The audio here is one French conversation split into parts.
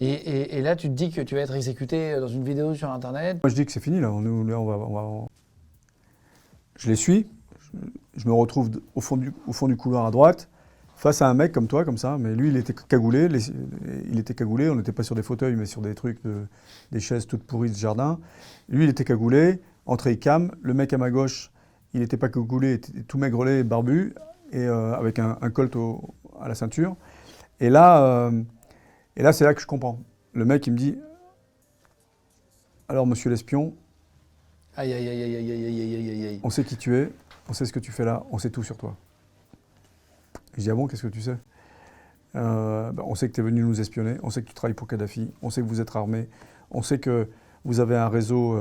Et là, tu te dis que tu vas être exécuté dans une vidéo sur Internet. Moi, je dis que c'est fini, là. Là, Je les suis. Je me retrouve au fond du couloir à droite, face à un mec comme toi, comme ça. Mais lui, il était cagoulé. Il était cagoulé. On n'était pas sur des fauteuils, mais sur des trucs, des chaises toutes pourries de jardin. Lui, il était cagoulé. Entrée cam. Le mec à ma gauche, il n'était pas cagoulé, il était tout maigrelet, barbu, et avec un colt à la ceinture. Et là, c'est là que je comprends. Le mec, il me dit, alors, monsieur l'espion, Aïe, aïe, aïe, aïe, aïe, aïe, aïe, aïe, aïe, aïe. on sait qui tu es, on sait ce que tu fais là, on sait tout sur toi. Je dis, ah bon, qu'est-ce que tu sais? On sait que tu es venu nous espionner, on sait que tu travailles pour Kadhafi, on sait que vous êtes armé, on sait que vous avez un réseau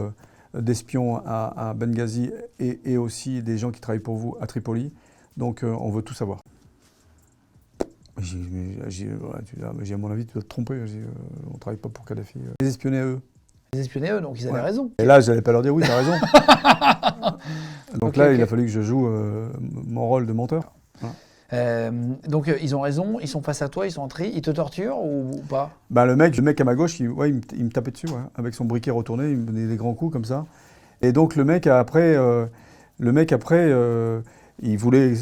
d'espions à Benghazi et aussi des gens qui travaillent pour vous à Tripoli. Donc, on veut tout savoir. À mon avis, tu dois te tromper. On ne travaille pas pour Kadhafi. Les espionner eux. Les espionner eux, donc ils avaient raison. Et là, je n'allais pas leur dire oui, tu as raison. Donc Okay, là, okay. il a fallu que je joue mon rôle de menteur. Voilà. Donc ils ont raison, ils sont face à toi, ils sont entrés, ils te torturent ou pas? Bah, le mec à ma gauche, il me tapait dessus, ouais, avec son briquet retourné, il me donnait des grands coups comme ça. Et donc le mec après, il voulait.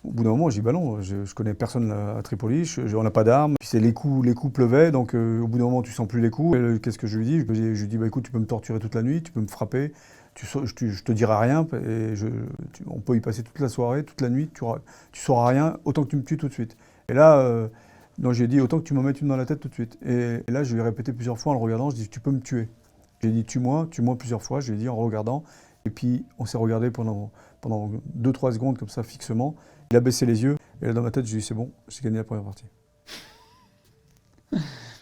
Au bout d'un moment, j'ai dit bah non, je connais personne à Tripoli, on n'a pas d'armes. Puis les coups pleuvaient, donc au bout d'un moment, tu sens plus les coups. Qu'est-ce que je lui dis? Je lui dis bah écoute, tu peux me torturer toute la nuit, tu peux me frapper, je te dirai rien, et on peut y passer toute la soirée, toute la nuit, tu sauras rien, autant que tu me tues tout de suite. Et là, non, j'ai dit autant que tu m'en mettes une dans la tête tout de suite. Et là, je lui ai répété plusieurs fois en le regardant, je dis tu peux me tuer. J'ai dit tue-moi plusieurs fois, je lui ai dit en regardant. Et puis on s'est regardé pendant 2-3 secondes comme ça fixement. Il a baissé les yeux et là dans ma tête je lui ai dit c'est bon, j'ai gagné la première partie.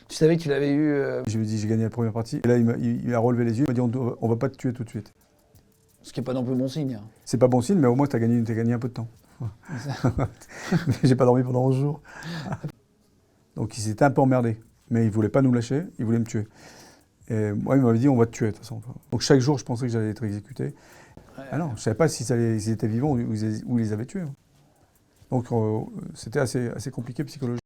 Tu savais que tu l'avais eu. Je lui ai dit j'ai gagné la première partie. Et là il a relevé les yeux, il m'a dit on va pas te tuer tout de suite. Ce qui n'est pas non plus bon signe. C'est pas bon signe, mais au moins t'as gagné un peu de temps. Mais j'ai pas dormi pendant 11 jours. Donc il s'était un peu emmerdé, mais il voulait pas nous lâcher, il voulait me tuer. Et moi, il m'avait dit, on va te tuer, de toute façon. Donc chaque jour, je pensais que j'allais être exécuté. Ah non, je ne savais pas s'ils étaient vivants ou ils les avaient tués. Donc c'était assez compliqué psychologiquement.